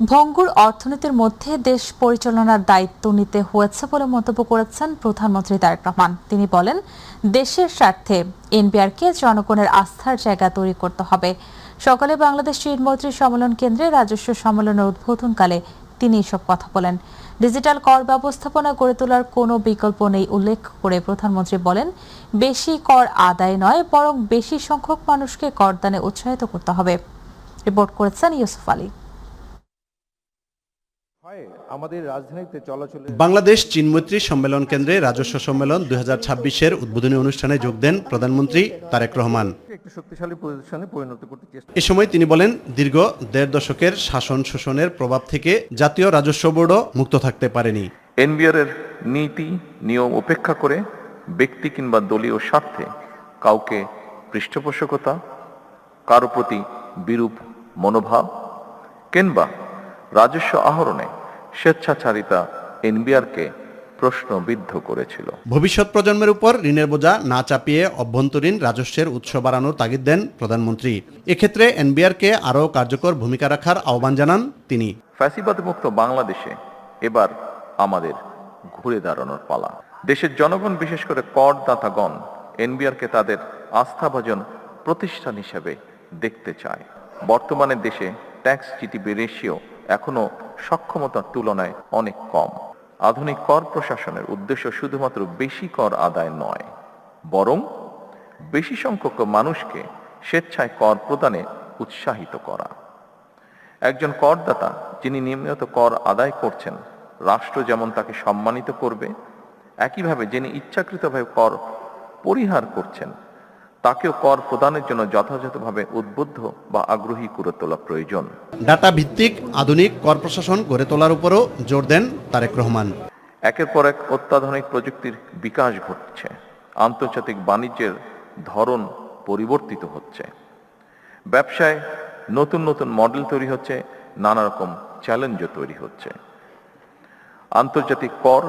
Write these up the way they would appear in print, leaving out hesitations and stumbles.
ভঙ্গুর অর্থনীতির মধ্যে দেশ পরিচালনার দায়িত্ব নিতে হয়েছে বলে মন্তব্য করেছেন প্রধানমন্ত্রী তারেক রহমান। তিনি বলেন, দেশের স্বার্থে এনবিআরকে জনগণের আস্থার জায়গা তৈরি করতে হবে। সকালে বাংলাদেশ চীন মৈত্রী সম্মেলন কেন্দ্রে রাজস্ব সম্মেলনের উদ্বোধনকালে তিনি এসব কথা বলেন। ডিজিটাল কর ব্যবস্থাপনা গড়ে তোলার কোনো বিকল্প নেই উল্লেখ করে প্রধানমন্ত্রী বলেন, বেশি কর আদায় নয় বরং বেশি সংখ্যক মানুষকে করদানে উৎসাহিত করতে হবে। রিপোর্ট করেছেন ইউসুফ আলী। বাংলাদেশ চীন মৈত্রী সম্মেলন কেন্দ্রে রাজস্ব সম্মেলন 2026-এর উদ্বোধনী অনুষ্ঠানে যোগ দেন প্রধানমন্ত্রী তারেক রহমান। এ সময় তিনি বলেন, দীর্ঘ 1.5 দশকের শাসন শোষণের প্রভাব থেকে জাতীয় রাজস্ব বোর্ডও মুক্ত থাকতে পারেনি। এনবিআর এর নীতি নিয়ম উপেক্ষা করে ব্যক্তি কিংবা দলীয় স্বার্থে কাউকে পৃষ্ঠপোষকতা, কারো প্রতি বিরূপ মনোভাব কিংবা রাজস্ব আহরণে স্বেচ্ছাচারিতা এনবিআরকে প্রশ্নবিদ্ধ করেছিল। ভবিষ্যৎ প্রজন্মের উপর ঋণের বোঝা না চাপিয়ে অভ্যন্তরীণ রাজস্বের উৎস বাড়ানোর তাগিদ দেন প্রধানমন্ত্রী। এক্ষেত্রে এনবিআরকে আরও কার্যকর ভূমিকা রাখার আহ্বান জানান তিনি। ফ্যাসিবাদ মুক্ত বাংলাদেশে এবার আমাদের ঘুরে দাঁড়ানোর পালা। দেশের জনগণ, বিশেষ করে করদাতাগণ এনবিআরকে তাদের আস্থাভাজন প্রতিষ্ঠান হিসেবে দেখতে চায়। বর্তমানে দেশে ট্যাক্স জিডিপি রেশিও এখনো সক্ষমতার তুলনায় অনেক কম। আধুনিক কর প্রশাসনের উদ্দেশ্য শুধুমাত্র বেশি কর আদায় নয়, বরং বেশি সংখ্যক মানুষকে স্বেচ্ছায় কর প্রদানে উৎসাহিত করা। একজন করদাতা যিনি নিয়মিত কর আদায় করছেন, রাষ্ট্র যেমন তাকে সম্মানিত করবে, একইভাবে যিনি ইচ্ছাকৃতভাবে কর পরিহার করছেন তাকেও কর প্রদানের জন্য যথাযথভাবে উদ্বুদ্ধ বা আগ্রহী করে তোলা প্রয়োজন। ডাটা ভিত্তিক আধুনিক কর প্রশাসন গড়ে তোলার উপরও জোর দেন তারেক রহমান। একের পর এক অত্যাধুনিক প্রযুক্তির বিকাশ ঘটছে, আন্তর্জাতিক বাণিজ্যের ধরন পরিবর্তিত হচ্ছে, ব্যবসায় নতুন নতুন মডেল তৈরি হচ্ছে, নানা রকম চ্যালেঞ্জও তৈরি হচ্ছে। আন্তর্জাতিক কর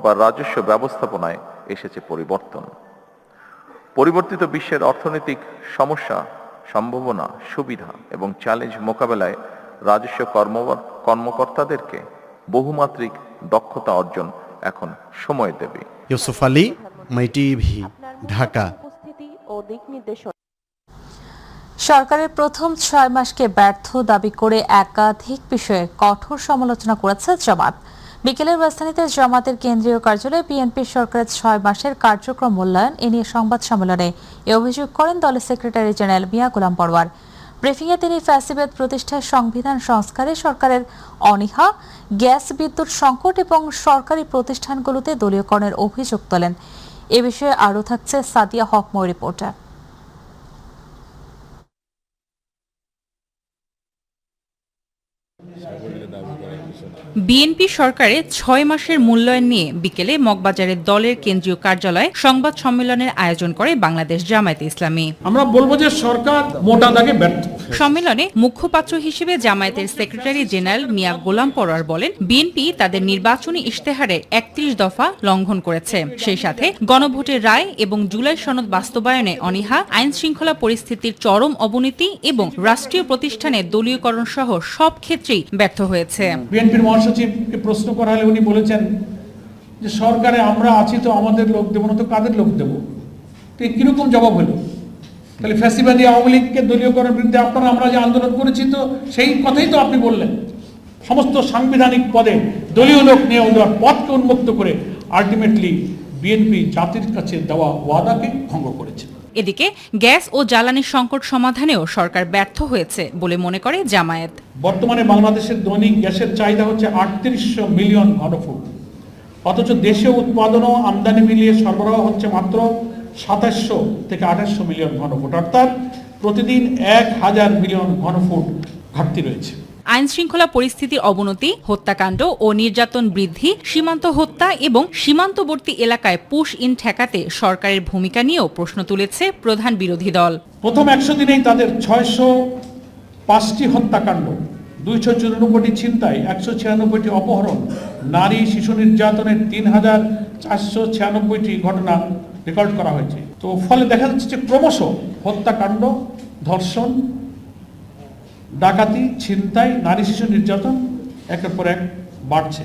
বা রাজস্ব ব্যবস্থাপনায় এসেছে পরিবর্তন। পরিবর্তিত বিশ্বের অর্থনৈতিক সমস্যা, সম্ভাবনা, সুবিধা এবং চ্যালেঞ্জ মোকাবেলায় রাজস্ব কর্মকর্তাদেরকে বহুমাত্রিক দক্ষতা অর্জন এখন সময় দেবে। ইউসুফ আলী, মাই টিভি, ঢাকা। সরকারের প্রথম 6 মাসকে ব্যর্থ দাবি করে একাধিক বিষয়ে কঠোর সমালোচনা করেছে জামাত। বিকেলের রাজধানীতে জামাতের কেন্দ্রীয় কার্যালয়ে বিএনপির সরকারের 6 মাসের কার্যক্রম মূল্যায়ন এ নিয়ে সংবাদ সম্মেলনে এ অভিযোগ করেন দলের সেক্রেটারি জেনারেল মিয়া গোলাম পরোয়ার। ব্রিফিংয়ে তিনি ফ্যাসিবাদ প্রতিষ্ঠায় সংবিধান সংস্কারে সরকারের অনীহা, গ্যাস বিদ্যুৎ সংকট এবং সরকারি প্রতিষ্ঠানগুলোতে দলীয়করণের অভিযোগ তোলেন। এ বিষয়ে আরও থাকছে সাদিয়া হক মই রিপোর্টে। বিএনপি সরকারের 6 মাসের মূল্যায়ন নিয়ে বিকেলে মগবাজারের দলের কেন্দ্রীয় কার্যালয়ে সংবাদ সম্মেলনের আয়োজন করে বাংলাদেশ জামায়াতে ইসলামী। আমরা বলবো যে সরকার মোটা দাগে ব্যর্থ। সম্মেলনে মুখপাত্র হিসেবে জামায়াতের সেক্রেটারি জেনারেল মিয়া গোলাম পরোয়ার বলেন, বিএনপি তাদের নির্বাচনী ইশতেহারের 31 দফা লঙ্ঘন করেছে। সেই সাথে গণভোটের রায় এবং জুলাই সনদ বাস্তবায়নে অনীহা, আইন শৃঙ্খলা পরিস্থিতির চরম অবনতি এবং রাষ্ট্রীয় প্রতিষ্ঠানের দলীয়করণ সহ সব ক্ষেত্রেই ব্যর্থ হয়েছে। বিএনপির মহাসচিবকে প্রশ্ন করা হলে উনি বলেছেন যে সরকারে আমরা আছি তো আমাদের লোক দেবো না তো কাদের লোক দেবো। তো কিরকম জবাব হলো? তাহলে ফ্যাসিবাদী আওয়ামী লীগকে দলীয়করণের বিরুদ্ধে আপনারা আমরা যে আন্দোলন করেছি তো সেই কথাই তো আপনি বললেন। সমস্ত সাংবিধানিক পদে দলীয় লোক নিয়ে দেওয়ার পথকে উন্মুক্ত করে আলটিমেটলি বিএনপি জাতির কাছে দেওয়া ওয়াদাকে ভঙ্গ করেছে। এদিকে গ্যাস ও জ্বালানি সংকট সমাধানেও সরকার ব্যর্থ হয়েছে বলে মনে করে জামায়াত। বর্তমানে বাংলাদেশের দৈনিক গ্যাসের চাহিদা হচ্ছে 3800 মিলিয়ন ঘনফুট, অথচ দেশীয় উৎপাদন ও আমদানি মিলিয়ে সরবরাহ হচ্ছে মাত্র 2700 থেকে 2800 মিলিয়ন ঘনফুট, অর্থাৎ প্রতিদিন 1000 মিলিয়ন ঘনফুট ঘাটতি রয়েছে। আইন শৃঙ্খলা পরিস্থিতির অবনতি, হত্যাকাণ্ড ও নির্যাতন বৃদ্ধি, সীমান্ত হত্যা এবং সীমান্তবর্তী এলাকায় পুশ ইন ঠেকাতে সরকারের ভূমিকা নিয়েও প্রশ্ন তুলেছে প্রধান বিরোধী দল। প্রথম 100 দিনেই তাদের 605টি হত্যাকাণ্ড, 294টি ছিনতাই, 196টি অপহরণ, নারী শিশু নির্যাতনের 3496টি ঘটনা রেকর্ড করা হয়েছে। তো ফলে দেখা যাচ্ছে যে ক্রমশ হত্যাকাণ্ড, ধর্ষণ, ডাকাতি, ছিনতাই, নারী শিশু নির্যাতন একের পর এক বাড়ছে।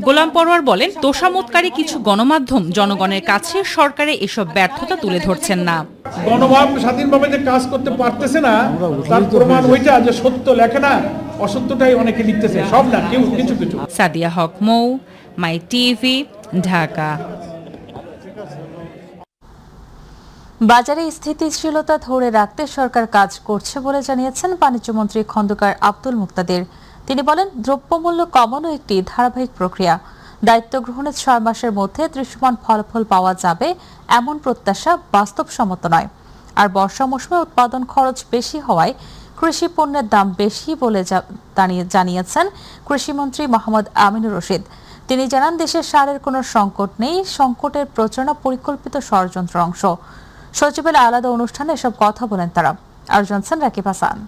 গোলাম পরোয়ার বলেন, তোষামোদকারী কিছু গণমাধ্যম জনগণের কাছে সরকারের এসব ব্যর্থতা তুলে ধরছেন না। গণমাধ্যম স্বাধীনভাবে যে কাজ করতে পারতেছে না, তার প্রমাণ ওইটা যে সত্য লেখে না, অসত্যটাই অনেকে লিখতেছে, সব না, কেউ কিছু কিছু। সাদিয়া হক মৌ, মাই টিভি, ঢাকা। বাজারে স্থিতিশীলতা ধরে রাখতে সরকার কাজ করছে বলে জানিয়েছেন বাণিজ্যমন্ত্রী খন্দকার আব্দুল মুক্তাদির। তিনি বলেন, দ্রব্যমূল্য কমানো একটি ধারাবাহিক প্রক্রিয়া। দায়িত্ব গ্রহণের 6 মাসের মধ্যে দৃশ্যমান ফলাফল পাওয়া যাবে এমন প্রত্যাশা বাস্তবসম্মত নয়। আর বর্ষা মৌসুমে উৎপাদন খরচ বেশি হওয়ায় কৃষি পণ্যের দাম বেশি বলে জানিয়েছেন কৃষিমন্ত্রী মোহাম্মদ আমিনুর রশিদ। তিনি জানান, দেশের সারের কোনো সংকট নেই, সংকটের প্রচারণা পরিকল্পিত ষড়যন্ত্র অংশ। সচিবালয়ে আলাদা অনুষ্ঠানে এসব কথা বলেন তারা। আর জানছেন রাকিব হাসান।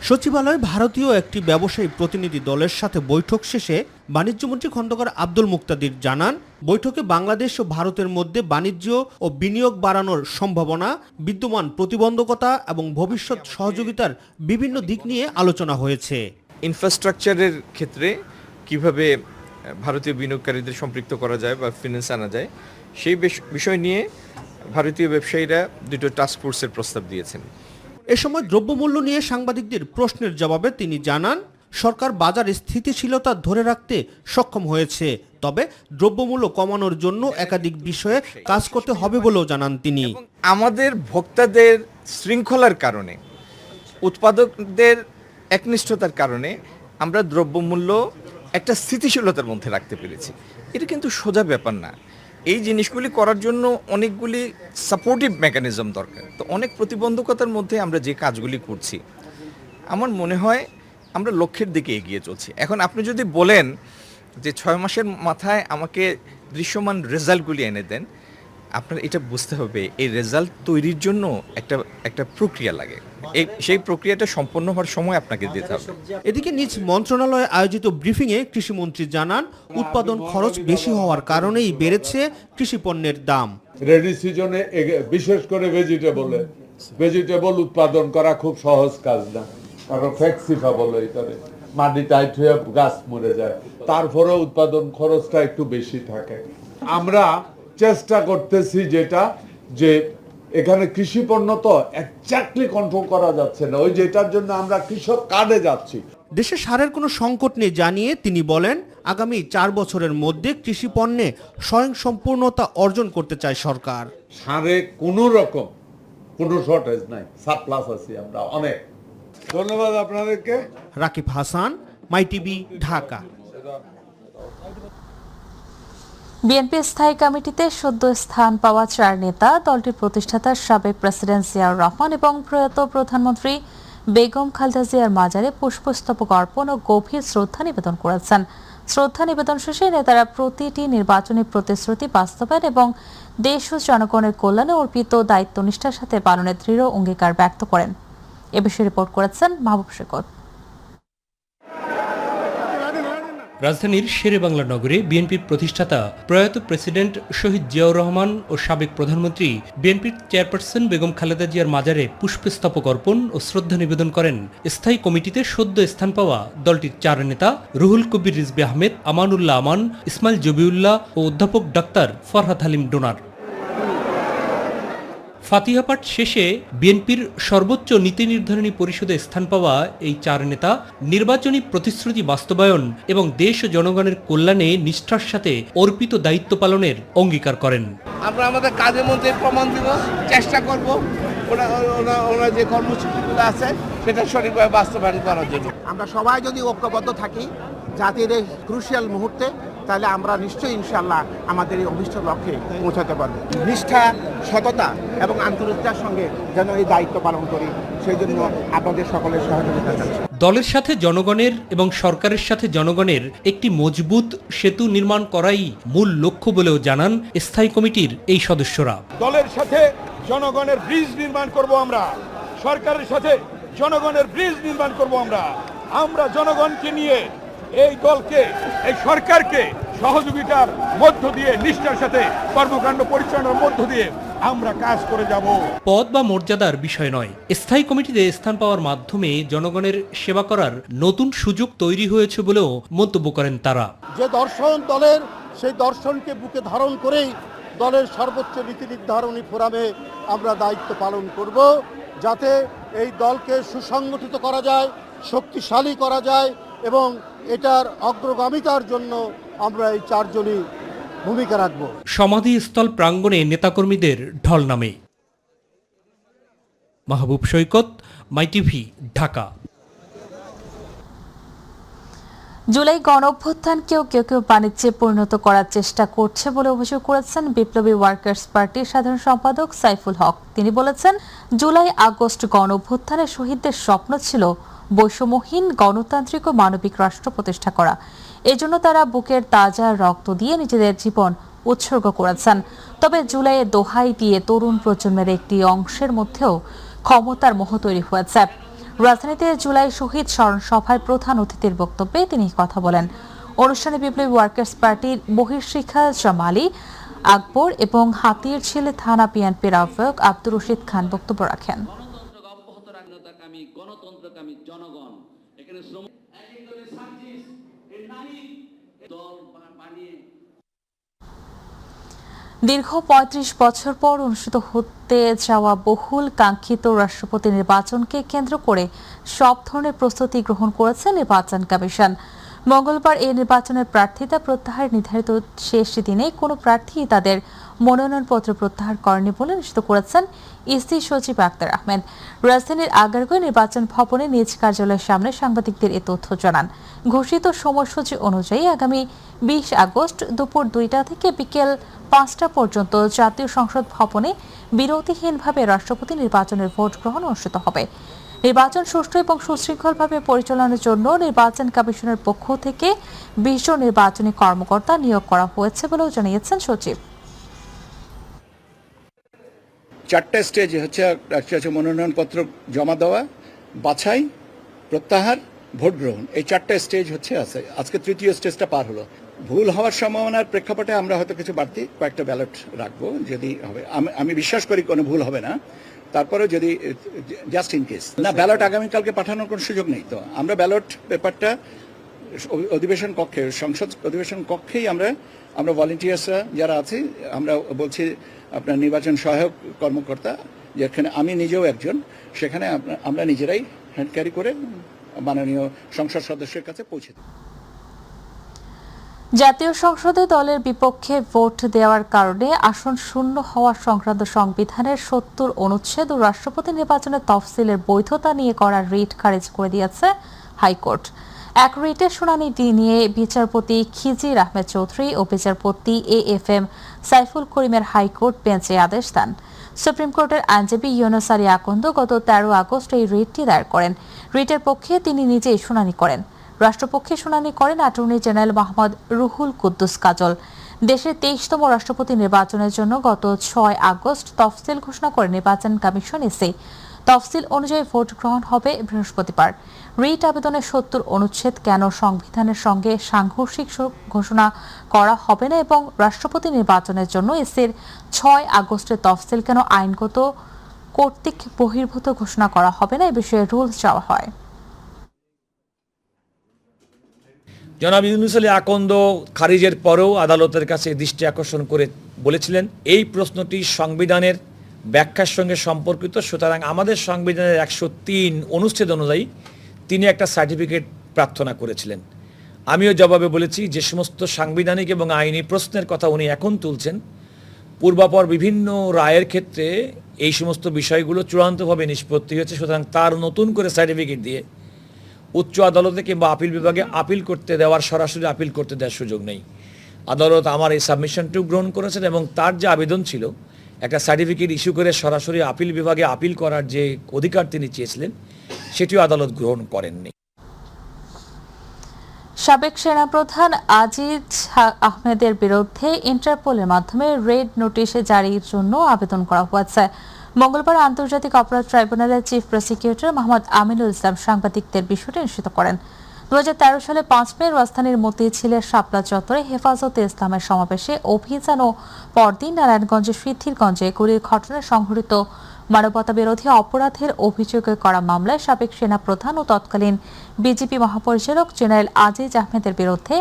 সচিবালয়ে ভারতীয় একটি ব্যবসায়ী প্রতিনিধি দলের সাথে বৈঠক শেষে বাণিজ্যমন্ত্রী খন্দকার আব্দুল মুক্তাদির জানান, বৈঠকে বাংলাদেশ ও ভারতের মধ্যে বাণিজ্য ও বিনিয়োগ বাড়ানোর সম্ভাবনা, বিদ্যমান প্রতিবন্ধকতা এবং ভবিষ্যৎ সহযোগিতার বিভিন্ন দিক নিয়ে আলোচনা হয়েছে। ইনফ্রাস্ট্রাকচারের ক্ষেত্রে কিভাবে ভারতীয় বিনিয়োগকারীদের সম্পৃক্ত করা যায় বা ফিন্যান্স আনা যায়, সেই বিষয় নিয়ে ভারতীয় ব্যবসায়ীরা দুটো টাস্ক ফোর্সের প্রস্তাব দিয়েছেন। এ সময় দ্রব্যমূল্য নিয়ে সাংবাদিকদের প্রশ্নের জবাবে তিনি জানান, সরকার বাজার স্থিতিশীলতা ধরে রাখতে সক্ষম হয়েছে, তবে দ্রব্যমূল্য কমানোর জন্য একাধিক বিষয়ে কাজ করতে হবে বলেও জানান তিনি। আমাদের ভোক্তাদের শৃঙ্খলার কারণে, উৎপাদকদের একনিষ্ঠতার কারণে আমরা দ্রব্যমূল্য একটা স্থিতিশীলতার মধ্যে রাখতে পেরেছি। এটা কিন্তু সোজা ব্যাপার না। এই জিনিসগুলি করার জন্য অনেকগুলি সাপোর্টিভ মেকানিজম দরকার। তো অনেক প্রতিবন্ধকতার মধ্যে আমরা যে কাজগুলি করছি, আমার মনে হয় আমরা লক্ষ্যের দিকে এগিয়ে চলছি। এখন আপনি যদি বলেন যে 6 মাসের মাথায় আমাকে দৃশ্যমান রেজাল্টগুলি এনে দেন, আপনার এটা বুঝতে হবে এই রেজাল্ট তৈরির জন্য একটা প্রক্রিয়া লাগে। সেই প্রক্রিয়াটা সম্পন্ন হওয়ার সময় আপনাকে দিতে হবে। এদিকে নিজ মন্ত্রণালয়ে আয়োজিত ব্রিফিংয়ে কৃষিমন্ত্রী জানান, উৎপাদন খরচ বেশি হওয়ার কারণেই বেড়েছে কৃষি পণ্যের দাম। রেডি সিজনে বিশেষ করে ভেজিটেবল উৎপাদন করা খুব সহজ কাজ না, কারণ ফ্লেক্সিবল এইটারে মাটি টাইট হয়ে গাছ মরে যায়, তারপরেও উৎপাদন খরচটা একটু বেশি থাকে। আমরা চেষ্টা করতেছি যে এখানে কৃষি পণ্য তো এক্স্যাক্টলি কন্ট্রোল করা যাচ্ছে না, ওই যেটার জন্য আমরা কৃষক কার্ডে যাচ্ছি। দেশে সারের কোনো সংকট নেই জানিয়ে তিনি বলেন, আগামী 4 বছরের মধ্যে কৃষি পণ্যে স্বয়ংসম্পূর্ণতা অর্জন করতে চায় সরকার। সারে কোনো রকম কোনো শর্টেজ নাই, সাপ্লাস আছে আমরা অনেক। ধন্যবাদ আপনাদেরকে। রাকিব হাসান, মাই টিভি, ঢাকা। বিএনপি স্থায়ী কমিটিতে সদ্য স্থান পাওয়া 4 নেতা দলটির প্রতিষ্ঠাতা সাবেক প্রেসিডেন্ট জিয়াউর রহমান এবং প্রয়াত প্রধানমন্ত্রী বেগম খালেদা জিয়ার মাজারে পুষ্পস্তবক অর্পণ ও গভীর শ্রদ্ধা নিবেদন করেছেন। শ্রদ্ধা নিবেদন শেষে নেতারা প্রতিটি নির্বাচনী প্রতিশ্রুতি বাস্তবায়ন এবং দেশ ও জনগণের কল্যাণে অর্পিত দায়িত্বনিষ্ঠার সাথে পালনের দৃঢ় অঙ্গীকার ব্যক্ত করেন। এ বিষয়ে রিপোর্ট করেছেন মাহবুব শেখত। রাজধানীর শেরেবাংলা নগরে বিএনপির প্রতিষ্ঠাতা প্রয়াত প্রেসিডেন্ট শহীদ জিয়াউর রহমান ও সাবেক প্রধানমন্ত্রী বিএনপির চেয়ারপারসন বেগম খালেদা জিয়ার মাজারে পুষ্পস্তবক অর্পণ ও শ্রদ্ধা নিবেদন করেন স্থায়ী কমিটিতে সদ্য স্থান পাওয়া দলটির 4 নেতা রুহুল কবির রিজভী আহমেদ, আমানুল্লাহ আমান, ইসমাইল জবিউল্লাহ ও অধ্যাপক ডাক্তার ফরহাদ হালিম ডোনার। ফাতিহা পাঠ শেষে বিএনপির সর্বোচ্চ নীতি নির্ধারণী পরিষদে স্থান পাওয়া এই 4 নেতা নির্বাচনী প্রতিশ্রুতি বাস্তবায়ন এবং দেশ ও জনগণের কল্যাণে নিষ্ঠার সাথে অর্পিত দায়িত্ব পালনের অঙ্গীকার করেন। আমরা আমাদের কাজের মধ্যে প্রমাণ দিব, চেষ্টা করব ওরা যে কর্মসূচিগুলো আছে সেটা সঠিকভাবে বাস্তবায়ন করার জন্য। আমরা সবাই যদি ঐক্যবদ্ধ থাকি জাতির এই ক্রুশিয়াল মুহূর্তে, তাহলে আমরা নিশ্চয়ই ইনশাআল্লাহ আমাদের এই অভিষ্ট লক্ষ্যে পৌঁছাতে পারব। নিষ্ঠা, সততা এবং আন্তরিকতার সঙ্গে যেন এই দায়িত্ব পালন করি, সেই জন্য আপনাদের সকলের সহযোগিতা চাচ্ছি। দলের সাথে জনগণের এবং সরকারের সাথে জনগণের একটি মজবুত সেতু নির্মাণ করাই মূল লক্ষ্য বলেও জানান স্থায়ী কমিটির এই সদস্যরা। দলের সাথে জনগণের ব্রিজ নির্মাণ করব, আমরা সরকারের সাথে জনগণের ব্রিজ নির্মাণ করব। আমরা জনগণকে নিয়ে এই দলকে, এই সরকারকে সহযোগিতার মধ্য দিয়ে, নিষ্ঠার সাথে কর্মকাণ্ড পরিচালনার মধ্য দিয়ে আমরা কাজ করে যাব। পদ বা মর্যাদার বিষয় নয়, স্থায়ী কমিটিতে স্থান পাওয়ার মাধ্যমে জনগণের সেবা করার নতুন সুযোগ তৈরি হয়েছে বলেও মন্তব্য করেন তারা। যে দর্শন দলের, সেই দর্শনকে বুকে ধারণ করেই দলের সর্বোচ্চ নীতি নির্ধারণী ফোরামে আমরা দায়িত্ব পালন করব, যাতে এই দলকে সুসংগঠিত করা যায়, শক্তিশালী করা যায় এবং এটার অগ্রগামিতার জন্য আমরা এই চারজনই ভূমিকা রাখব। সমাধিস্থল প্রাঙ্গণে নেতাকর্মীদের ঢল নামে। মাহবুব সৈকত, মাইটিভি, ঢাকা। জুলাই গণঅভ্যুত্থানকেও কেউ কেউ বাণিজ্যে পরিণত করার চেষ্টা করছে বলে অভিযোগ করেছেন বিপ্লবী ওয়ার্কার্স পার্টির সাধারণ সম্পাদক সাইফুল হক। তিনি বলেছেন, জুলাই আগস্ট গণঅভ্যুত্থানে শহীদদের স্বপ্ন ছিল বৈষম্যহীন গণতান্ত্রিক ও মানবিক রাষ্ট্র প্রতিষ্ঠা করা। এজন্য তারা বুকের তাজা রক্ত দিয়ে নিজেদের জীবন উৎসর্গ করেছেন। তবে জুলাইয়ের দোহাই দিয়ে তরুণ প্রজন্মের একটি অংশের মধ্যেও ক্ষমতার মোহ তৈরি হয়েছে। রাজধানীতে জুলাই শহীদ স্মরণ সভায় প্রধান অতিথির বক্তব্যে তিনি কথা বলেন। অনুষ্ঠানে বিপ্লবী ওয়ার্কার্স পার্টির বহির্শিখা জামালি আকবর এবং হাতির ছেলে থানা বিএনপির আহ্বায়ক আব্দুর রশিদ খান বক্তব্য রাখেন। দীর্ঘ ৩৫ বছর পর অনুষ্ঠিত হতে যাওয়া বহুল কাঙ্ক্ষিত রাষ্ট্রপতি নির্বাচনকে কেন্দ্র করে সব ধরনের প্রস্তুতি গ্রহণ করেছে নির্বাচন কমিশন। মঙ্গলবার এই নির্বাচনের প্রার্থিতা প্রত্যাহার নির্ধারিত শেষ দিনে কোনো প্রার্থী তাদের মনোনয়নপত্র প্রত্যাহার করেনি বলে নিশ্চিত করেছেন ইসি সচিব আক্তার আহমেদ। রাজধানীর আগারগাঁও নির্বাচন ভবনে নিজ কার্যালয়ের সামনে সাংবাদিকদের এ তথ্য জানান। ঘোষিত সময়সূচি অনুযায়ী আগামী ২০ আগস্ট দুপুর ২টা থেকে বিকেল ৫টা পর্যন্ত জাতীয় সংসদ ভবনে বিরতিহীনভাবে রাষ্ট্রপতি নির্বাচনের ভোট গ্রহণ অনুষ্ঠিত হবে। নির্বাচন সুষ্ঠু এবং সুশৃঙ্খলভাবে পরিচালনার জন্য নির্বাচন কমিশনের পক্ষ থেকে ২০ জন নির্বাচনী কর্মকর্তা নিয়োগ করা হয়েছে বলেও জানিয়েছেন সচিব। 4টা স্টেজ হচ্ছে মনোনয়নপত্র জমা দেওয়া, বাছাই, প্রত্যাহার, ভোট গ্রহণ। এই 4টা স্টেজ হচ্ছে আছে। আজকে 3য় স্টেজটা পার হলো। ভুল হওয়ার সম্ভাবনার প্রেক্ষাপটে আমরা হয়তো কিছু বাড়তি কয়েকটা ব্যালট রাখবো, যদি হবে। আমি বিশ্বাস করি কোনো ভুল হবে না। তারপরে যদি জাস্ট ইন কেস না, ব্যালট আগামীকালকে পাঠানোর কোনো সুযোগ নেই। তো আমরা ব্যালট পেপারটা অধিবেশন কক্ষে, সংসদ অধিবেশন কক্ষেই আমরা ভলেন্টিয়ার্সরা যারা আছি, আমরা বলছি আপনার নির্বাচন সহায়ক কর্মকর্তা, যেখানে আমি নিজেও একজন, সেখানে আমরা নিজেরাই হ্যান্ড ক্যারি করে মাননীয় সংসদ সদস্যের কাছে পৌঁছে দেব। জাতীয় সংসদে দলের বিপক্ষে ভোট দেওয়ার কারণে আসন শূন্য হওয়া সংক্রান্ত সংবিধানের ৭০ অনুচ্ছেদ ও রাষ্ট্রপতি নির্বাচনের তফসিলের বৈধতা নিয়ে করা রিট খারিজ করে দিয়েছে হাইকোর্ট। এক রিটের শুনানি নিয়ে বিচারপতি খিজির আহমেদ চৌধুরী ও বিচারপতি AFM সাইফুল করিমের হাইকোর্ট বেঞ্চে আদেশ দেন। সুপ্রিম কোর্টের আইনজীবী ইউনুস আলী আকন্দ গত ১৩ আগস্ট এই রিটটি দায়ের করেন। রিটের পক্ষে তিনি নিজেই শুনানি করেন। রাষ্ট্রপক্ষে শুনানি করেন অ্যাটর্নি জেনারেল মোহাম্মদ রুহুল কুদ্দুস কাজল। দেশের ২৩তম রাষ্ট্রপতি নির্বাচনের জন্য গত ৬ আগস্ট তফসিল ঘোষণা করে নির্বাচন কমিশন এসে তফসিল অনুযায়ী ভোট গ্রহণ হবে বৃহস্পতিবার। রিট আবেদনের ৭০ অনুচ্ছেদ কেন সংবিধানের সঙ্গে সাংঘর্ষিক ঘোষণা করা হবে না এবং রাষ্ট্রপতি নির্বাচনের জন্য এসের ৬ আগস্টের তফসিল কেন আইনগত কর্তৃক বহির্ভূত ঘোষণা করা হবে না, এ বিষয়ে রুলস চাওয়া হয়। জনাব ইউনুস আলী আকন্দ খারিজের পরেও আদালতের কাছে দৃষ্টি আকর্ষণ করে বলেছিলেন এই প্রশ্নটি সংবিধানের ব্যাখ্যার সঙ্গে সম্পর্কিত, সুতরাং আমাদের সংবিধানের ১০৩ অনুচ্ছেদ অনুযায়ী তিনি একটা সার্টিফিকেট প্রার্থনা করেছিলেন। আমিও জবাবে বলেছি যে সমস্ত সাংবিধানিক এবং আইনি প্রশ্নের কথা উনি এখন তুলছেন, পূর্বাপর বিভিন্ন রায়ের ক্ষেত্রে এই সমস্ত বিষয়গুলো চূড়ান্তভাবে নিষ্পত্তি হয়েছে, সুতরাং তার নতুন করে সার্টিফিকেট দিয়ে উচ্চ আদালতে কিংবা আপিল বিভাগে আপিল করতে দেওয়ার, সরাসরি আপিল করতে দেওয়ার সুযোগ নেই। আদালত আমার এই সাবমিশনটিও গ্রহণ করেছেন এবং তার যে আবেদন ছিল একটা সার্টিফিকেট ইস্যু করে সরাসরি আপিল বিভাগে আপিল করার যে অধিকার তিনি চেয়েছিলেন সেটিও আদালত গ্রহণ করেননি। সাবেক সেনাপ্রধান আজিজ আহমেদের বিরুদ্ধে ইন্টারপোলের মাধ্যমে রেড নোটিশ জারির জন্য আবেদন করা হয়েছে। মঙ্গলবার আন্তর্জাতিক অপরাধ ট্রাইব্যুনালের চিফ প্রসিকিউটর মোহাম্মদ আমিনুল ইসলাম সাংবাদিকদের বিষয়টি নিশ্চিত করেন। 2013 সালে 5 মে রাজধানীর মতিঝিলের শাপলা চত্বরে হেফাজতে ইসলামের সমাবেশে অভিযান ও পরদিন নারায়ণগঞ্জের সিদ্ধিরগঞ্জে গুলির ঘটনায় সংঘটিত মানবতা বিরোধী অপরাধের অভিযোগে করা মামলায় সাবেক সেনাপ্রধান ও তৎকালীন বিজেপি মহাপরিচালক জেনারেল আজিজ আহমেদের বিরুদ্ধে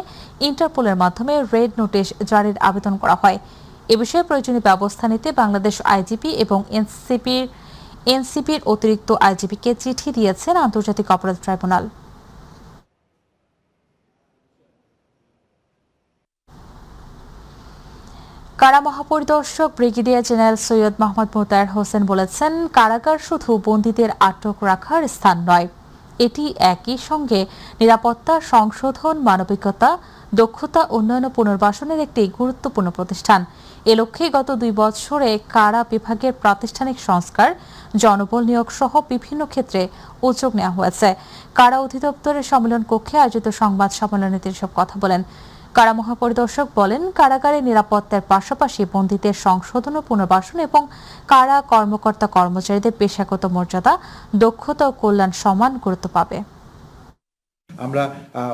ইন্টারপোলের মাধ্যমে রেড নোটিশ জারির আবেদন করা হয়। এ বিষয়ে প্রয়োজনীয় ব্যবস্থা নিতে বাংলাদেশ আইজিপি এবং এনসিপির অতিরিক্ত আইজিপিকে চিঠি দিয়েছেন আন্তর্জাতিক অপরাধ ট্রাইব্যুনাল। কারা মহাপরিদর্শক ব্রিগেডিয়ার জেনারেল সৈয়দ মোহাম্মদ মোতায়ের হোসেন বলেছেন, কারাগার শুধু বন্দীদের আটক রাখার স্থান নয়, এটি একই সঙ্গে নিরাপত্তা, সংশোধন, মানবিকতা, দক্ষতা উন্নয়ন ও পুনর্বাসনের একটি গুরুত্বপূর্ণ প্রতিষ্ঠান। এ লক্ষ্যে গত 2 বছরে কারা বিভাগের প্রাতিষ্ঠানিক সংস্কার, জনবল নিয়োগ সহ বিভিন্ন ক্ষেত্রে উদ্যোগ নেওয়া হয়েছে। কারা অধিদপ্তরের সম্মেলন কক্ষে আয়োজিত সংবাদ সম্মেলনে তিনি সব কথা বলেন। কারা মহাপরিদর্শক বলেন, কারাগারে নিরাপত্তার পাশাপাশি বন্দীদের সংশোধন ও পুনর্বাসন এবং কারা কর্মকর্তা কর্মচারীদের পেশাগত মর্যাদা, দক্ষতা ও কল্যাণ সমান গুরুত্ব পাবে। আমরা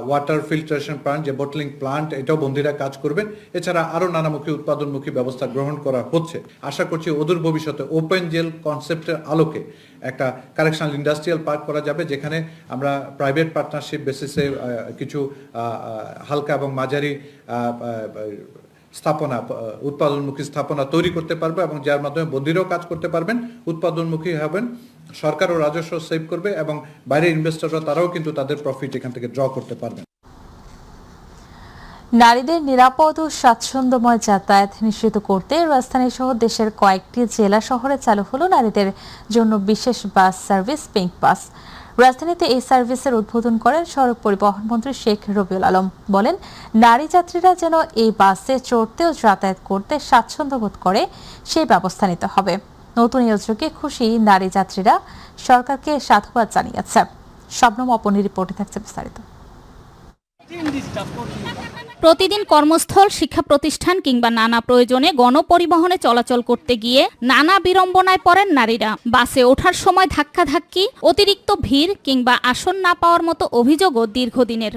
ওয়াটার ফিল্টারেশন প্লান্ট, যে বটলিং প্লান্ট, এটাও বন্দীরা কাজ করবেন। এছাড়া আরো নানামুখী উৎপাদনমুখী ব্যবস্থা গ্রহণ করা হচ্ছে। আশা করছি অদূর ভবিষ্যতে ওপেন জেল কনসেপ্টের আলোকে একটা কারেকশনাল ইন্ডাস্ট্রিয়াল পার্ক করা যাবে, যেখানে আমরা প্রাইভেট পার্টনারশিপ বেসিসে কিছু হালকা এবং মাঝারি স্থাপনা, উৎপাদনমুখী স্থাপনা তৈরি করতে পারবো এবং যার মাধ্যমে বন্দীরাও কাজ করতে পারবেন, উৎপাদনমুখী হবেন, সরকারও রাজস্ব সেভ করবে এবং বাইরের ইনভেস্টররা তারাও কিন্তু তাদের প্রফিট এখান থেকে ড্র করতে পারবেন। নারীদের নিরাপদ ও স্বাচ্ছন্দ্যময় যাতায়াত নিশ্চিত করতে রাজধানী সহ দেশের কয়েকটি জেলা শহরে চালু হলো নারীদের জন্য বিশেষ বাস সার্ভিস, পিঙ্ক বাস। রাজধানীতে এই সার্ভিসের উদ্বোধন করেন সড়ক পরিবহন মন্ত্রী শেখ রবিউল আলম। বলেন, নারী যাত্রীরা যেন এই বাসে চড়তে ও যাতায়াত করতে স্বাচ্ছন্দ্য বোধ করে সেই ব্যবস্থা নিতে হবে। নতুন এই উদ্যোগে খুশি নারী যাত্রীরা সরকারকে সাধুবাদ জানিয়েছে। শবনম অপনির রিপোর্টে থাকছে বিস্তারিত। প্রতিদিন কর্মস্থল, শিক্ষা প্রতিষ্ঠান কিংবা নানা প্রয়োজনে গণপরিবহনে চলাচল করতে গিয়ে নানা বিড়ম্বনায় পড়েন নারীরা। বাসে ওঠার সময় ধাক্কাধাক্কি, অতিরিক্ত ভিড় কিংবা আসন না পাওয়ার মতো অভিযোগও দীর্ঘদিনের।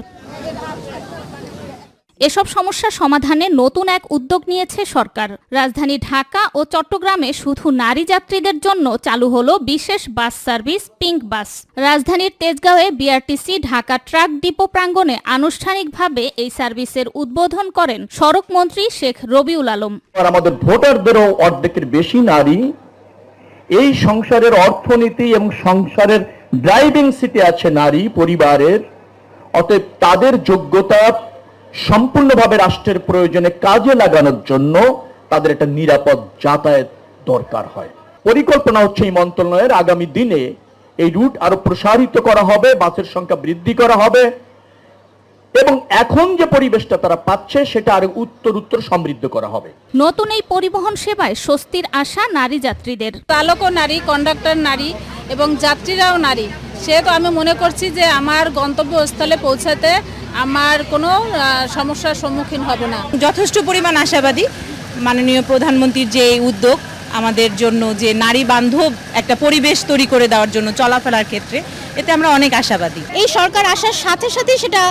এসব সমস্যা সমাধানে নতুন এক উদ্যোগ নিয়েছে সরকার। রাজধানী ঢাকা ও চট্টগ্রামে শুধু নারী যাত্রীদের জন্য চালু হলো বিশেষ বাস সার্ভিস, পিঙ্ক বাস। রাজধানীর তেজগাঁওয়ে বিআরটিসি ঢাকা ট্রাক ডিপো প্রাঙ্গণে আনুষ্ঠানিকভাবে এই সার্ভিসের উদ্বোধন করেন সড়ক মন্ত্রী শেখ রবিউল আলম। আমাদের ভোটারদেরও অর্ধেকের বেশি নারী এই সংসারের অর্থনীতি এবং সংসারের ড্রাইভিং সিটে আছে নারী পরিবারের। অতএব তাদের যোগ্যতা সম্পূর্ণভাবে রাষ্ট্রের প্রয়োজনে কাজে লাগানোর জন্য তাদের একটা নিরাপদ যাতায়াত দরকার হয়। পরিকল্পনা হচ্ছে এই মন্ত্রণালয়ের আগামী দিনে এই রুট আরো প্রসারিত করা হবে, বাসের সংখ্যা বৃদ্ধি করা হবে এবং এখন যে পরিবেশটা তারা পাচ্ছে সেটা আরো উত্তর সমৃদ্ধ করা হবে। নতুন এই পরিবহন সেবায় স্বস্তির আশা নারী যাত্রীদের। চালকও নারী, কন্ডাক্টর নারী এবং যাত্রীরাও নারী। সেহেতু আমি মনে করছি যে আমার গন্তব্যস্থলে পৌঁছাতে আমার কোনো সমস্যার সম্মুখীন হব না। যথেষ্ট পরিমাণ আশাবাদী। মাননীয় প্রধানমন্ত্রীর যে উদ্যোগ আমাদের জন্য, যে নারী বান্ধব একটা পরিবেশ তৈরি করে দেওয়ার জন্য চলাফেরার ক্ষেত্রে, এতে আমরা অনেক আশাবাদী। এই সরকার আসার সাথে সাথে সেটা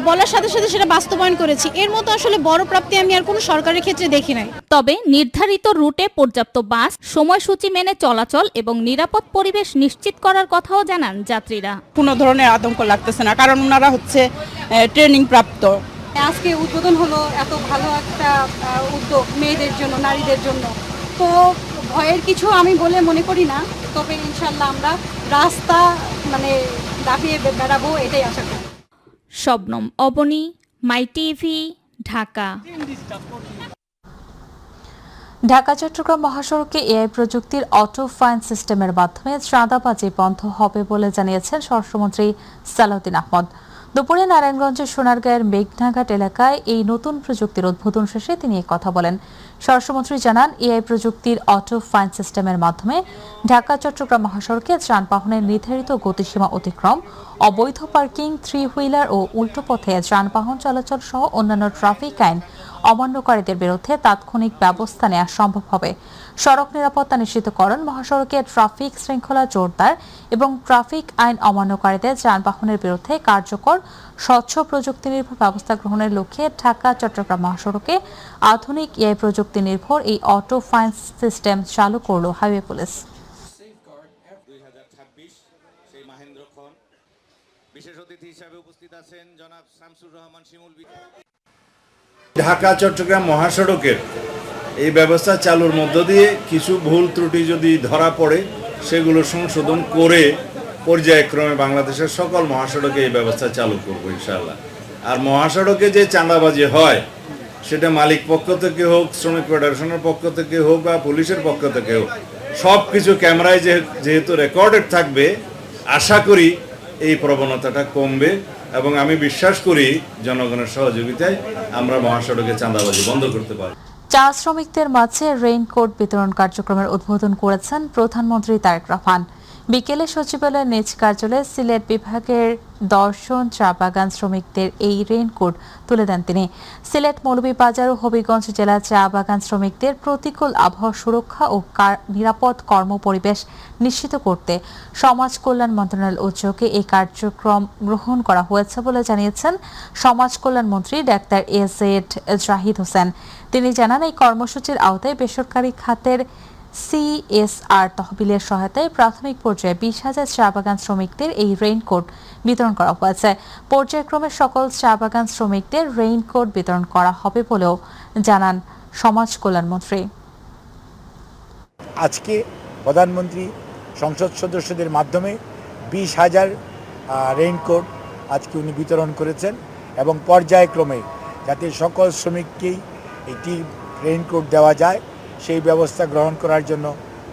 বলার সাথে সাথে সেটা বাস্তবায়ন করেছি। এর মতো আসলে বড় প্রাপ্তি আমি আর কোনো সরকারের ক্ষেত্রে দেখি নাই। তবে নির্ধারিত রুটে পর্যাপ্ত বাস, সময়সূচি মেনে চলাচল এবং নিরাপদ পরিবেশ নিশ্চিত করার কথাও জানান যাত্রীরা। কোনো ধরনের আতঙ্ক লাগতেছে না, কারণ ওনারা হচ্ছে ট্রেনিং প্রাপ্ত। আজকে উদ্বোধন হলো, এত ভালো একটা উদ্যোগ মেয়েদের জন্য, নারীদের জন্য। তো ভয়ের কিছু আমি বলে মনে করি না। তবে ইনশাল্লাহ আমরা রাস্তা দাবিয়ে বেড়াবো, এটাই আশা করি। শবনম অবনী, মাই টিভি, ঢাকা। ঢাকা চট্টগ্রাম মহাসড়কে এআই প্রযুক্তির অটো ফাইন সিস্টেমের মাধ্যমে চাঁদাবাজি বন্ধ হবে বলে জানিয়েছেন স্বরাষ্ট্রমন্ত্রী সালাউদ্দিন আহমদ। দুপুরে নারায়ণগঞ্জের সোনারগাঁয়ের মেঘনাঘাট এলাকায় এই নতুন প্রযুক্তির উদ্বোধন শেষে তিনি এই কথা বলেন। স্বরাষ্ট্রমন্ত্রী জানান, এআই প্রযুক্তির অটো ফাইন সিস্টেমের মাধ্যমে ঢাকা চট্টগ্রাম মহাসড়কে যানবাহনের নির্ধারিত গতিসীমা অতিক্রম, অবৈধ পার্কিং, 3 হুইলার ও উল্টো পথে যানবাহন চলাচল সহ অন্যান্য ট্রাফিক আইন অমান্যকারীদের বিরুদ্ধে তাৎক্ষণিক ব্যবস্থা নেওয়া সম্ভব হবে। সড়ক নিরাপত্তা নিশ্চিতকরণ, মহাসড়কে ট্রাফিক শৃঙ্খলা জোরদার এবং ট্রাফিক আইন অমান্যকারীদের যানবাহনের বিরুদ্ধে কার্যকর স্বচ্ছ প্রযুক্তি নির্ভর ব্যবস্থা গ্রহণের লক্ষ্যে ঢাকা চট্টগ্রাম মহাসড়কে আধুনিক এআই প্রযুক্তি নির্ভর এই অটো ফাইন সিস্টেম চালু করল হাইওয়ে পুলিশ। ঢাকা চট্টগ্রাম মহাসড়কের এই ব্যবস্থা চালুর মধ্য দিয়ে কিছু ভুল ত্রুটি যদি ধরা পড়ে সেগুলো সংশোধন করে পর্যায়ক্রমে বাংলাদেশের সকল মহাসড়কে এই ব্যবস্থা চালু করব ইনশাআল্লাহ। আর মহাসড়কে যে চাঁদাবাজি হয় সেটা মালিক পক্ষ থেকে হোক, শ্রমিক ফেডারেশনের পক্ষ থেকে হোক বা পুলিশের পক্ষ থেকে হোক, সব কিছু ক্যামেরায় যেহেতু রেকর্ডেড থাকবে, আশা করি এই প্রবণতাটা কমবে এবং আমি বিশ্বাস করি জনগণের সহযোগিতায় আমরা মহাসড়কে চাঁদাবাজি বন্ধ করতে পারব। চা শ্রমিকদের মাঝে রেইনকোট বিতরণ কার্যক্রমের উদ্বোধন করেছেন প্রধানমন্ত্রী তারেক রহমান। বিকেলে সচিবালয়ের নিজ কার্যালয়ে সিলেট বিভাগের 10 জন চা বাগান শ্রমিকদের এই রেইনকোট তুলে দেন তিনি। সিলেট মৌলভীবাজার ও হবিগঞ্জ জেলার চা বাগান শ্রমিকদের প্রতিকূল আবহাওয়া সুরক্ষা ও নিরাপদ কর্মপরিবেশ নিশ্চিত করতে সমাজ কল্যাণ মন্ত্রণালয়ের উদ্যোগে এই কার্যক্রম গ্রহণ করা হয়েছে বলে জানিয়েছেন সমাজ কল্যাণ মন্ত্রী ডাক্তার এজেড জাহিদ হোসেন। তিনি জানান, এই কর্মসূচির আওতায় বেসরকারি খাতের CSR তহবিলের সহায়তায় প্রাথমিক পর্যায়ে 20,000 চা বাগান শ্রমিকদের এই রেইনকোট বিতরণ করা হয়েছে। পর্যায়ক্রমে সকল চা বাগান শ্রমিকদের রেইনকোট বিতরণ করা হবে বলেও জানান সমাজ কল্যাণমন্ত্রী। আজকে প্রধানমন্ত্রী সংসদ সদস্যদের মাধ্যমে 20,000 রেইনকোট আজকে উনি বিতরণ করেছেন এবং পর্যায়ক্রমে যাতে সকল শ্রমিককেই একটি রেইনকোট দেওয়া যায় সেই ব্যবস্থা গ্রহণ করার জন্য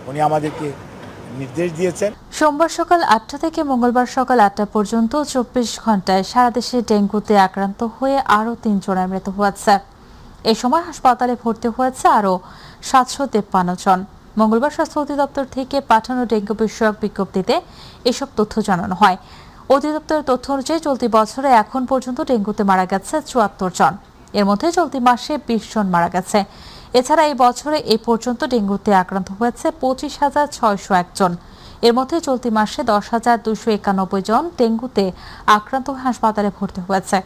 উনি আমাদেরকে নির্দেশ দিয়েছেন। সোমবার সকাল 8টা থেকে মঙ্গলবার সকাল 8টা পর্যন্ত 24 ঘন্টায় সারা দেশে ডেঙ্গুতে আক্রান্ত হয়ে আরও 3 জনের মৃত্যু হয়েছে। এই সময় হাসপাতালে ভর্তি হয়েছে আরও 753 জন। মঙ্গলবার স্বাস্থ্য অধিদপ্তর থেকে পাঠানো ডেঙ্গু বিষয়ক বিজ্ঞপ্তিতে এসব তথ্য জানানো হয়। অধিদপ্তরের তথ্য অনুযায়ী চলতি বছরে এখন পর্যন্ত ডেঙ্গুতে মারা গেছে 74 জন। এর মধ্যে চলতি মাসে 20 জন মারা গেছে। এছাড়া এই বছরে এই পর্যন্ত ডেঙ্গুতে আক্রান্ত হয়েছে 25,601 জন। এর মধ্যে চলতি মাসে 10,291 জন ডেঙ্গুতে আক্রান্ত হয়ে হাসপাতালে ভর্তি হয়েছে।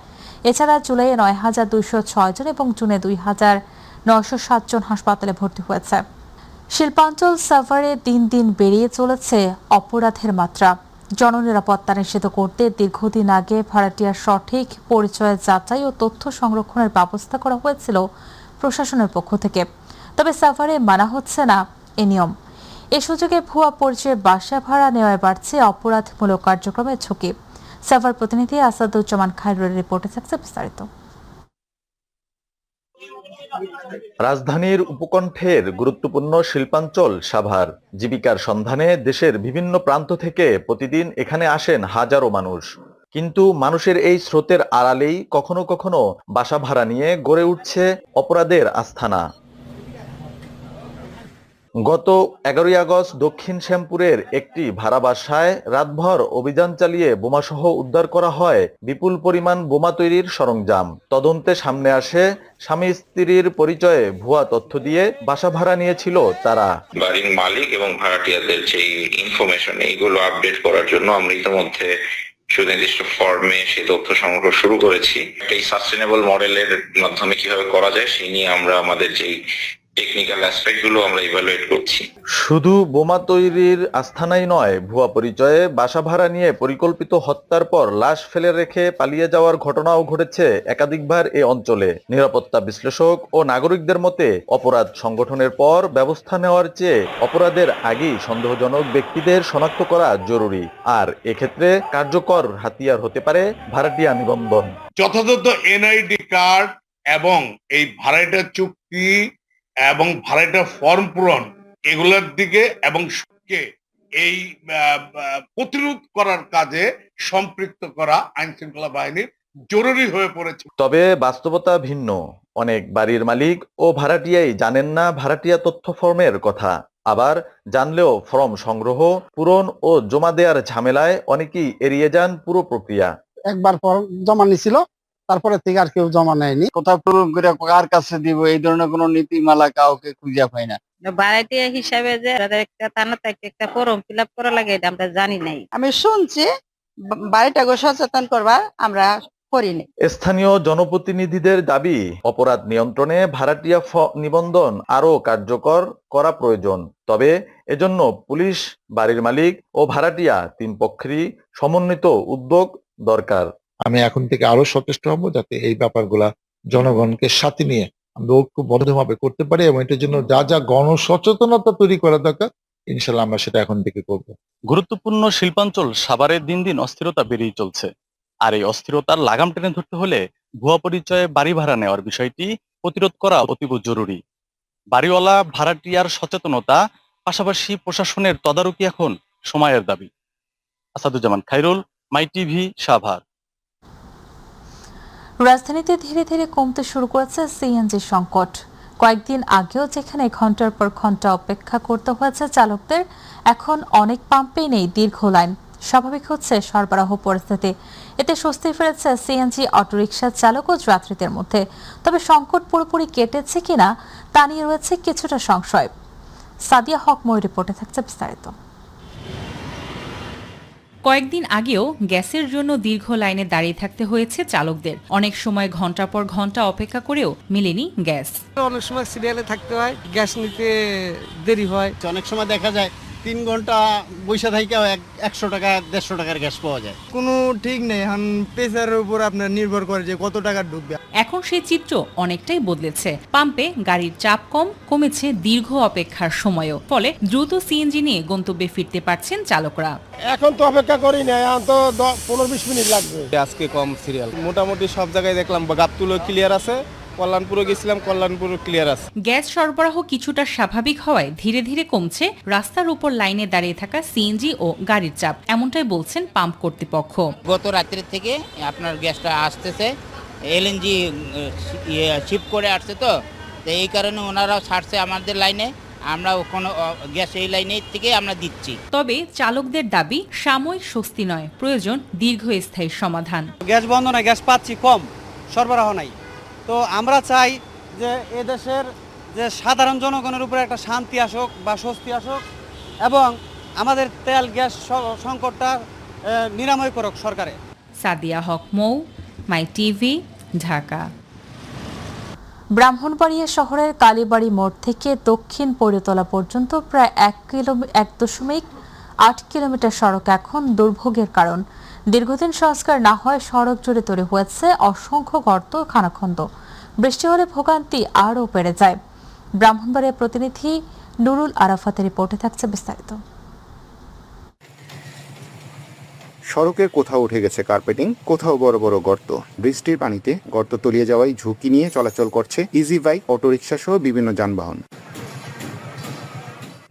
এছাড়া জুলাইয়ে 9,206 জন এবং জুনে 2,907 জন হাসপাতালে ভর্তি হয়েছে। শিল্পাঞ্চল সাভারে দিন দিন বেড়ে চলেছে অপরাধের মাত্রা। জননিরাপত্তা নিশ্চিত করতে দীর্ঘদিন আগে ভাড়াটিয়ার সঠিক পরিচয় যাচাই ও তথ্য সংরক্ষণের ব্যবস্থা করা হয়েছিল প্রশাসনের পক্ষ থেকে। তবে সাভারে মানা হচ্ছে না এ নিয়ম। এ সুযোগে ভুয়া পরিচয়ে বাসা ভাড়া নেওয়ায় বাড়ছে অপরাধমূলক কার্যক্রমের ঝুঁকি। সাভার প্রতিনিধি আসাদুজ্জামান খায়রুলের রিপোর্টে থাকছে বিস্তারিত। রাজধানীর উপকণ্ঠের গুরুত্বপূর্ণ শিল্পাঞ্চল সাভার। জীবিকার সন্ধানে দেশের বিভিন্ন প্রান্ত থেকে প্রতিদিন এখানে আসেন হাজারো মানুষ। কিন্তু মানুষের এই স্রোতের আড়ালেই কখনো কখনো বাসা ভাড়া নিয়ে গড়ে উঠছে অপরাধের আস্তানা। গত 11 আগস্ট দক্ষিণ শ্যামপুরের একটি ভাড়া বাসায় রাতভর অভিযান চালিয়ে বোমাসহ উদ্ধার করা হয় বিপুল পরিমাণ বোমা তৈরির সরঞ্জাম। তদন্তে সামনে আসে স্বামী স্ত্রীর পরিচয়ে ভুয়া তথ্য দিয়ে বাসা ভাড়া নিয়েছিল তারা। বাড়ির মালিক এবং ভাড়াটিয়াদের যে ইনফরমেশন এইগুলো আপডেট করার জন্য আমরা ইতিমধ্যে সুনির্দিষ্ট ফর্মে সেই তথ্য সংগ্রহ শুরু করেছি। এই সাস্টেনেবল মডেলের মাধ্যমে কিভাবে করা যায় সেই নিয়ে আমরা আমাদের যেই টেকনিক্যাল অ্যাসপেক্ট গুলো আমরা ইভালুয়েট করছি। শুধু বোমা তৈরির আস্থানাই নয়, ভুয়া পরিচয়ে বাসা ভাড়া নিয়ে পরিকল্পিত হত্যার পর লাশ ফেলে রেখে পালিয়ে যাওয়ার ঘটনাও ঘটেছে একাধিকবার এ অঞ্চলে। নিরাপত্তা বিশ্লেষক ও নাগরিকদের মতে অপরাধ সংগঠনের পর ব্যবস্থা নেওয়ার চেয়ে অপরাধের আগেই সন্দেহজনক ব্যক্তিদের শনাক্ত করা জরুরি। আর এক্ষেত্রে কার্যকর হাতিয়ার হতে পারে ভাড়াটিয়া নিবন্ধন। যথাযথ এনআইডি কার্ড এবং এই ভাড়াটিয়া চুক্তি এবং ভাড়াটিয়া ফর্ম পূরণ এগুলোর দিকে এবং এই প্রতিরোধ করার কাজে সম্পৃক্ত করা আইন শৃঙ্খলা বাহিনীর জরুরি হয়ে পড়েছে। তবে বাস্তবতা ভিন্ন। অনেক বাড়ির মালিক ও ভাড়াটিয়াই জানেন না ভাড়াটিয়া তথ্য ফর্মের কথা। আবার জানলেও ফর্ম সংগ্রহ, পূরণ ও জমা দেওয়ার ঝামেলায় অনেকেই এড়িয়ে যান পুরো প্রক্রিয়া। একবার ফর্ম জমা নিছিল, তারপরে থেকে আর কেউ জমা নেয়নি। কোথাও পূরণ করে কার কাছে দিব এই ধরনের কোনো নীতিমালা কাউকে খুঁজে পাই না। ভাড়াটিয়া হিসাবে যে একটা থানাতে একটা ফর্ম ফিল আপ করা লাগে এটা আমরা জানি নাই। আমি শুনছি বাড়িটাকে সচেতন করবার আমরা করিনি। স্থানীয় জনপ্রতিনিধিদের দাবি, অপরাধ নিয়ন্ত্রণে ভাড়াটিয়া নিবন্ধন আরও কার্যকর করা প্রয়োজন। তবে এজন্য পুলিশ, বাড়ির মালিক ও ভাড়াটিয়া তিন পক্ষেরই সমন্বিত উদ্যোগ দরকার। আমি এখন থেকে আরো সচেষ্ট হব যাতে এই ব্যাপারগুলা জনগণকে সাথে নিয়ে আমরা ঐক্যবদ্ধভাবে করতে পারি, এবং এটার জন্য যা যা গণসচেতনতা তৈরি করা দরকার ইনশাল্লাহ আমরা সেটা এখন থেকে করব। গুরুত্বপূর্ণ শিল্পাঞ্চল সাভারে দিন দিন অস্থিরতা বেড়েই চলছে। আর এই অস্থিরতার লাগাম টেনে ধরতে হলে ভুয়া পরিচয়ে বাড়ি ভাড়া নেওয়ার বিষয়টি প্রতিরোধ করা অতীব জরুরি। বাড়িওয়ালা ভাড়াটিয়ার সচেতনতা, পাশাপাশি প্রশাসনের তদারকি এখন সময়ের দাবি। আসাদুজ্জামান খাইরুল, মাই টিভি, সাভার। রাজধানীতে ধীরে ধীরে কমতে শুরু করেছে সিএনজি সংকট। কয়েকদিন আগেও যেখানে ঘন্টার পর ঘন্টা অপেক্ষা করতে হয়েছে চালকদের, এখন অনেক পাম্পেই নেই দীর্ঘ লাইন। স্বাভাবিক হচ্ছে সরবরাহ পরিস্থিতি। এতে স্বস্তি ফিরেছে সিএনজি অটোরিকশা চালক ও যাত্রীদের মধ্যে। তবে সংকট পুরোপুরি কেটেছে কিনা তা নিয়ে রয়েছে কিছুটা সংশয়। সাদিয়া হক ময়ূর রিপোর্টে থাকছে বিস্তারিত। কয়েকদিন আগেও গ্যাসের জন্য দীর্ঘ লাইনে দাঁড়িয়ে থাকতে হয়েছে চালকদের। অনেক সময় ঘন্টার পর ঘন্টা অপেক্ষা করেও মেলেনি গ্যাস। অনেক সময় সিরিয়ালে থাকতে হয়, গ্যাস নিতে দেরি হয়। অনেক সময় দেখা যায় 3 ঘন্টা বৈশা থেকে 100 টাকা 150 টাকার গ্যাস পাওয়া যায়। কোনো ঠিক নেই, এখন পেসারের উপর আপনার নির্ভর করে যে কত টাকা ঢুকবে। এখন সেই চিত্র অনেকটাই বদলেছে। পাম্পে গাড়ির চাপ কমেছে দীর্ঘ অপেক্ষার সময়ও। ফলে দ্রুত সিএনজি নিয়ে গন্তব্যে ফিরতে পারছেন চালকরা। এখন তো অপেক্ষা করি না, এখন তো 15-20 মিনিট লাগবে। আজকে কম সিরিয়াল, মোটামুটি সব জায়গায় দেখলাম গাবতুলো ক্লিয়ার আছে, কল্যাণপুরে গেছিলাম, কল্যাণপুর ক্লিয়ার আছে। গ্যাস সরবরাহ কিছুটা স্বাভাবিক হওয়ায় ধীরে ধীরে কমছে রাস্তার উপর লাইনে দাঁড়িয়ে থাকা সিএনজি ও গাড়ির চাপ, এমনটাই বলছেন পাম্প কর্তৃপক্ষ। গত রাত্রি থেকে আপনার গ্যাসটা আসতেছে, এলএনজি শিফট করে আসছে, তো এই কারণে ওনারাও ছাড়ছে আমাদের লাইনে, আমরা ওখানে গ্যাস এই লাইনে থেকে আমরা দিচ্ছি। তবে চালকদের দাবি সাময়িক স্বস্তি নয়, প্রয়োজন দীর্ঘস্থায়ী সমাধান। গ্যাস বন্ধ নয়, গ্যাস পাচ্ছি কম, সরবরাহ নাই। তো আমরা চাই যে এদেশের যে সাধারণ জনগণের উপরে একটা শান্তি আসুক বা স্বস্তি আসুক, এবং আমাদের তেল গ্যাস সংকটটা নিরাময় করুক সরকারে। সাদিয়া হক মৌ, মাই টিভি, ঢাকা। ব্রাহ্মণবাড়িয়া শহরের কালীবাড়ি মোড় থেকে দক্ষিণ পৈরতলা পর্যন্ত প্রায় 1.8 কিলোমিটার সড়ক এখন দুর্ভোগের কারণ। দীর্ঘদিন সংস্কার না হয় সড়ক জুড়ে তৈরি হয়েছে অসংখ্য গর্ত, খানাখন্দ। বৃষ্টি হলে ভোগান্তি আরও বেড়ে যায়। ব্রাহ্মণবাড়িয়া প্রতিনিধি নুরুল আরাফাতের রিপোর্টে থাকছে বিস্তারিত। সড়কের কোথাও উঠে গেছে কার্পেটিং, কোথাও বড় বড় গর্ত। বৃষ্টির পানিতে গর্ত তলিয়ে যাওয়ায় ঝুঁকি নিয়ে চলাচল করছে ইজি বাইক, অটোরিকশা সহ বিভিন্ন যানবাহন।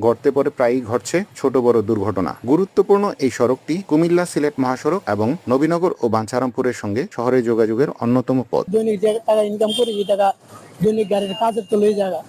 গর্তে পড়ে প্রায়ই ঘটছে ছোট বড় দুর্ঘটনা। গুরুত্বপূর্ণ এই সড়কটি কুমিল্লা সিলেট মহাসড়ক এবং নবীনগর ও বাঞ্ছারামপুরের সঙ্গে শহরের যোগাযোগের অন্যতম পথ। দৈনিক টাকা ইনকাম করি, এই টাকা দৈনিক গাড়ির কাজের তো লই জায়গা,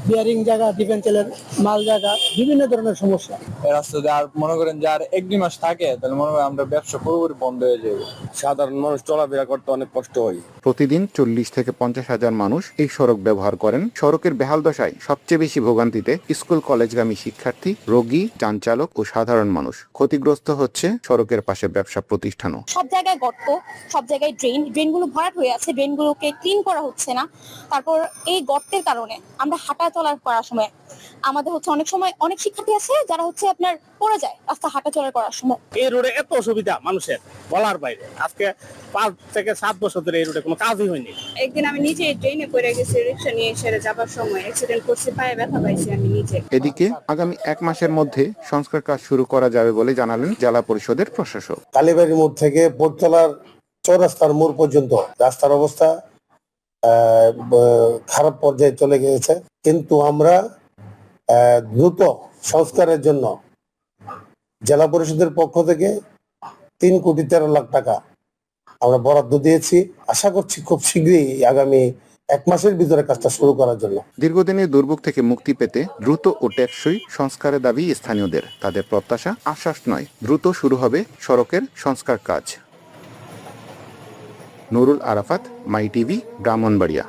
বিয়ারিং জায়গা, ডিফেন্সেলের মাল জায়গা, বিভিন্ন ধরনের সমস্যা। রাস্তাতে আর মনে করেন যে আর 1-2 মাস থাকে তাহলে মনে করেন আমরা ব্যবসা পুরোপুরি বন্ধ হয়ে যাবে। সাধারণ মানুষ চলাফেরা করতে অনেক কষ্ট হয়। প্রতিদিন 40 থেকে 50 হাজার মানুষ এই সড়ক ব্যবহার করেন। সড়কের বেহাল দশায় সবচেয়ে বেশি ভোগান্তিতে স্কুল কলেজগামী শিক্ষার্থী, রোগী, যান চালক ও সাধারণ মানুষ। ক্ষতিগ্রস্ত হচ্ছে সড়কের পাশে ব্যবসা প্রতিষ্ঠানও। সব জায়গায় গর্ত, সব জায়গায় ড্রেনগুলো ভরাট হয়ে আছে, ড্রেনগুলোকে ক্লিন করা হচ্ছে না। তারপর এই গর্তের কারণে আমরা হাঁটা চলার করার সময় আমাদের অনেক সময় অনেক শিক্ষার্থী আছে যারা আপনার পড়ে যায় রাস্তা হাঁটা চলার করার সময়। এই রোডে এত অসুবিধা মানুষের বলার বাইরে। আজকে 5 থেকে 7 বছর ধরে এই রোডে কোনো কাজই হয়নি। একদিন আমি নিজে ট্রেনে পড়ে গেছি, রিক্সা নিয়ে সেরে যাবার সময় অ্যাক্সিডেন্ট করছি, পায়ে ব্যথা পাইছি আমি নিজে। এদিকে আগামী 1 মাসের মধ্যে সংস্কার কাজ শুরু করা যাবে বলে জানালেন জেলা পরিষদের প্রশাসক। কালীবাড়ি মোড় থেকে পৈরতলার চৌরাস্তার মোড় পর্যন্ত রাস্তার অবস্থা খারাপ পর্যায়ে চলে গিয়েছে, কিন্তু আমরা দ্রুত সংস্কারের জন্য জেলা পরিষদের পক্ষ থেকে 3,13,00,000 টাকা আমরা বরাদ্দ দিয়েছি। আশা করছি খুব শীঘ্রই আগামী 1 মাসের ভিতরে কাজটা শুরু করার জন্য। দীর্ঘদিনের দুর্ভোগ থেকে মুক্তি পেতে দ্রুত ও টেকসই সংস্কারের দাবি স্থানীয়দের। তাদের প্রত্যাশা আশ্বাস নয়, দ্রুত শুরু হবে সড়কের সংস্কার কাজ। নুরুল আরাফাত, মাই টিভি, ব্রাহ্মণবাড়িয়া।